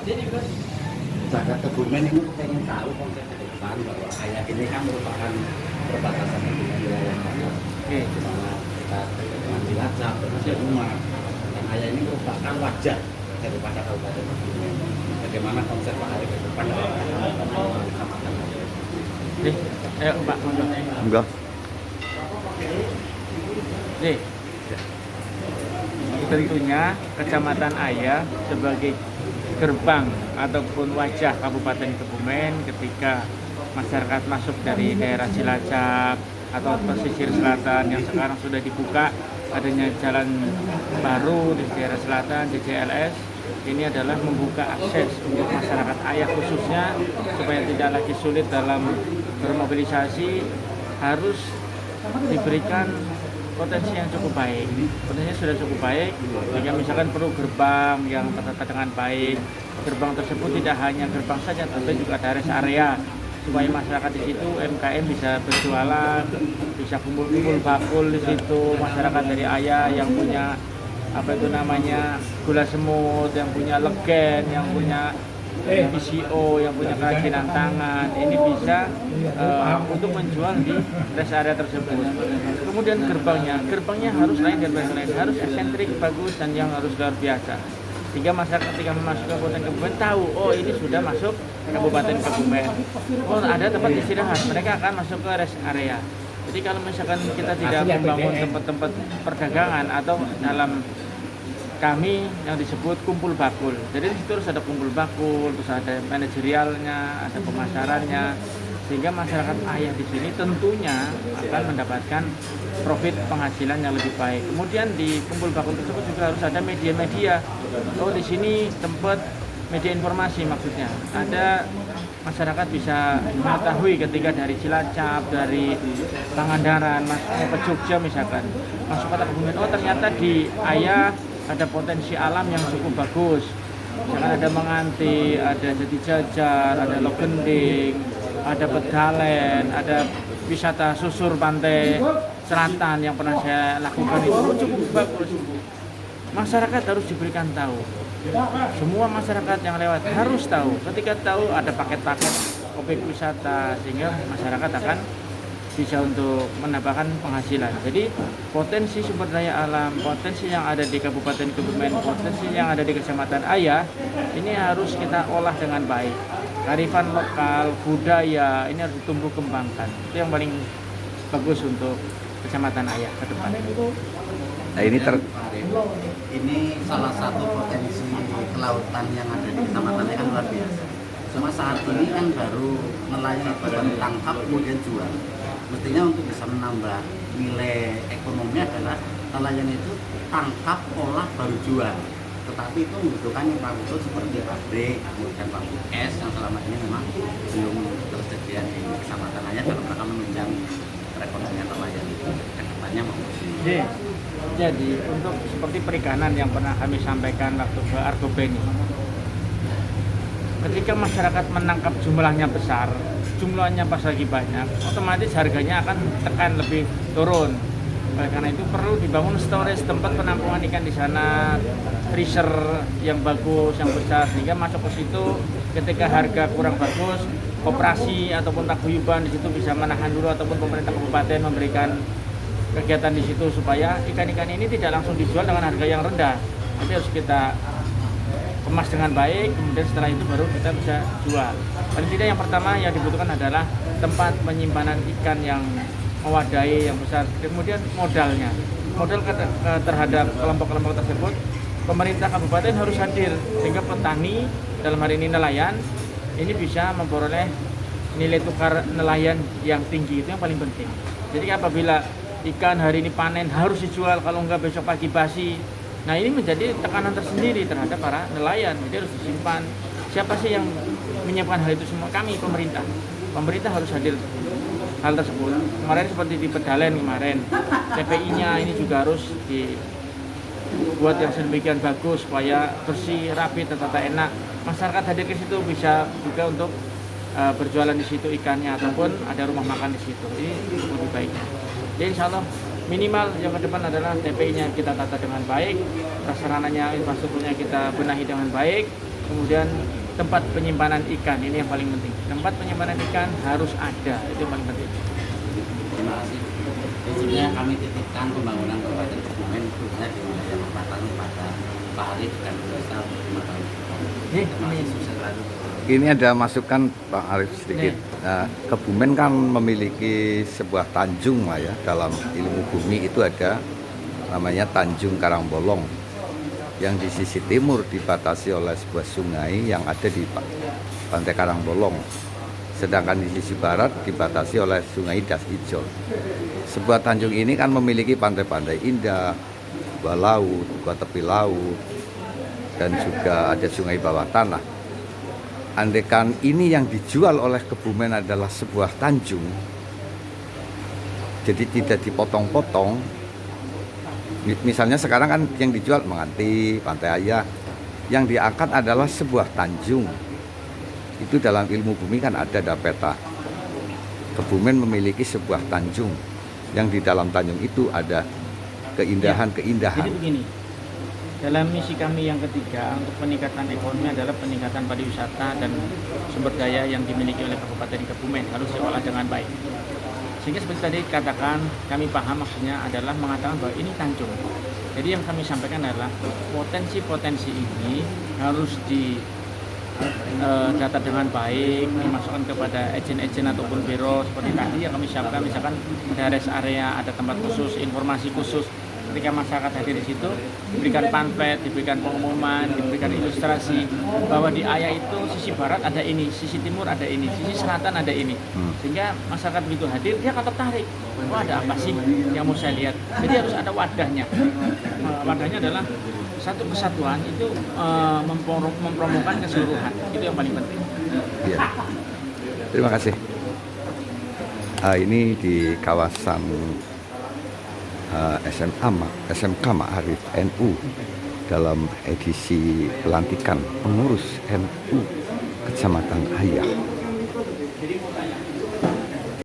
Zakat Kebumen ini pengen tahu konsep ke depan bahwa Ayah ini kan merupakan perbatasan dengan wilayah mana, di mana kita dengan Cilacap, dengan Umat, dan Ayah ini merupakan wajah daripada Kabupaten Kebumen. Bagaimana konsep Pak Ari ke depan dalam kecamatan Ayah? Ayo Pak, monggo. Enggak. Nih, tentunya Kecamatan Ayah sebagai gerbang ataupun wajah Kabupaten Kebumen ketika masyarakat masuk dari daerah Cilacap atau pesisir selatan yang sekarang sudah dibuka, adanya jalan baru di daerah selatan JCLS, ini adalah membuka akses untuk masyarakat Ayah khususnya supaya tidak lagi sulit dalam bermobilisasi, harus diberikan potensi yang cukup baik. Potensinya sudah cukup baik, sehingga misalkan perlu gerbang yang tertata dengan baik. Gerbang tersebut tidak hanya gerbang saja, tapi juga ada rest area supaya masyarakat di situ UMKM bisa berjualan, bisa kumpul-kumpul bakul di situ. Masyarakat dari Ayah yang punya gula semut, yang punya legen, yang punya PCO, yang punya kerajinan tangan, ini bisa untuk menjual di rest area tersebut. Kemudian gerbangnya harus lain dan lain, harus eksentrik, bagus, dan yang harus luar biasa. Sehingga masyarakat ketika memasuki Kabupaten Kebumen tahu, oh ini sudah masuk Kabupaten Kebumen. Oh ada tempat istirahat, mereka akan masuk ke rest area. Jadi kalau misalkan kita tidak membangun tempat-tempat perdagangan atau dalam kami yang disebut kumpul bakul. Jadi di situ harus ada kumpul bakul, terus ada manajerialnya, ada pemasarannya, sehingga masyarakat Ayah di sini tentunya akan mendapatkan profit penghasilan yang lebih baik. Kemudian di kumpul bakul tersebut juga harus ada media-media. Oh di sini tempat media informasi, maksudnya ada masyarakat bisa mengetahui ketika dari Cilacap, dari Pangandaran, masuk ke Jogja misalkan, masuk kota Kebumen, oh ternyata di Ayah ada potensi alam yang cukup bagus. Misalkan ada Menganti, ada Jati Jajar, ada Logending, ada Pedalen, ada wisata susur pantai selatan yang pernah saya lakukan itu cukup bagus. Masyarakat harus diberikan tahu. Semua masyarakat yang lewat harus tahu. Ketika tahu ada paket-paket objek wisata, sehingga masyarakat akan bisa untuk menambahkan penghasilan. Jadi potensi sumber daya alam, potensi yang ada di Kabupaten Kebumen, potensi yang ada di Kecamatan Ayah, ini harus kita olah dengan baik. Kearifan lokal, budaya, ini harus ditumbuh kembangkan. Itu yang paling bagus untuk Kecamatan Ayah ke depan. Nah ini salah satu potensi kelautan yang ada di Kecamatan Ayah kan luar biasa. Cuma saat ini kan baru nelayan baru tangkap kemudian jual. Mestinya untuk bisa menambah nilai ekonomi adalah nelayan itu tangkap, olah, baru jual. Tetapi itu membutuhkan infrastruktur seperti pabrik, kemudian pabrik es yang selama ini memang belum tersedia di Kecamatan Ayah dalam rangka menunjang perekonomian nelayan itu ke depannya maupun. Jadi untuk seperti perikanan yang pernah kami sampaikan waktu ke Argopeni, ketika masyarakat menangkap jumlahnya besar, jumlahnya pas lagi banyak, otomatis harganya akan tekan lebih turun. Oleh karena itu perlu dibangun storage, tempat penampungan ikan di sana, freezer yang bagus, yang besar, sehingga masuk ke situ ketika harga kurang bagus, koperasi ataupun paguyuban di situ bisa menahan dulu, ataupun pemerintah kabupaten memberikan kegiatan di situ supaya ikan-ikan ini tidak langsung dijual dengan harga yang rendah. Nanti harus kita kemas dengan baik, kemudian setelah itu baru kita bisa jual. Paling tidak yang pertama yang dibutuhkan adalah tempat penyimpanan ikan yang mewadai, yang besar. Kemudian modalnya, modal terhadap kelompok-kelompok tersebut, pemerintah kabupaten harus hadir sehingga petani, dalam hari ini nelayan, ini bisa memperoleh nilai tukar nelayan yang tinggi. Itu yang paling penting. Jadi apabila ikan hari ini panen harus dijual, kalau enggak besok pagi basi. Nah ini menjadi tekanan tersendiri terhadap para nelayan, jadi harus disimpan. Siapa sih yang menyiapkan hal itu semua? Kami, pemerintah. Pemerintah harus hadir hal tersebut. Kemarin seperti di Pedalen kemarin, TPI-nya ini juga harus dibuat yang sedemikian bagus supaya bersih, rapi, tertata enak. Masyarakat hadir ke situ bisa juga untuk berjualan di situ ikannya ataupun ada rumah makan di situ. Ini lebih baiknya. Jadi insya Allah minimal yang ke depan adalah TPI-nya kita tata dengan baik, prasarananya, infrastrukturnya kita benahi dengan baik, Kemudian tempat penyimpanan ikan, ini yang paling penting. Tempat penyimpanan ikan harus ada, itu yang paling penting. Terima kasih. Sebenarnya kami titipkan pembangunan Kabupaten Kebumen khususnya di wilayah Patan pada Pak Arif dan Desa 5 tahun. Terima kasih, sukses selalu. Ini ada masukan Pak Arif sedikit. Nah, Kebumen kan memiliki sebuah tanjung lah ya, dalam ilmu bumi itu ada namanya Tanjung Karangbolong yang di sisi timur dibatasi oleh sebuah sungai yang ada di Pantai Karangbolong, sedangkan di sisi barat dibatasi oleh Sungai Das Ijo. Sebuah tanjung ini kan memiliki pantai-pantai indah, buah laut, buah tepi laut, dan juga ada sungai bawah tanah. Andaikan ini yang dijual oleh Kebumen adalah sebuah tanjung, jadi tidak dipotong-potong. Misalnya sekarang kan yang dijual Menganti, Pantai Ayah, yang diangkat adalah sebuah tanjung. Itu dalam ilmu bumi kan ada peta. Kebumen memiliki sebuah tanjung, yang di dalam tanjung itu ada keindahan-keindahan. Jadi begini, dalam misi kami yang ketiga untuk peningkatan ekonomi adalah peningkatan pariwisata dan sumber daya yang dimiliki oleh Kabupaten Kebumen harus diolah dengan baik. Sehingga seperti tadi katakan, kami paham maksudnya adalah mengatakan bahwa ini tanjung. Jadi yang kami sampaikan adalah potensi-potensi ini harus data dengan baik, dimasukkan kepada agen-agen ataupun biro seperti tadi yang kami siapkan, misalkan ada rest area, ada tempat khusus, informasi khusus. Ketika masyarakat hadir di situ, diberikan pamflet, diberikan pengumuman, diberikan ilustrasi bahwa di Ayah itu sisi barat ada ini, sisi timur ada ini, sisi selatan ada ini. Sehingga masyarakat begitu hadir, dia akan tertarik. Wah, ada apa sih yang mau saya lihat? Jadi harus ada wadahnya. Wadahnya adalah satu kesatuan itu mempromokan keseluruhan. Itu yang paling penting. Ya. Terima kasih. Ini di kawasan SMK Ma'arif NU dalam edisi pelantikan pengurus NU Kecamatan Ayah.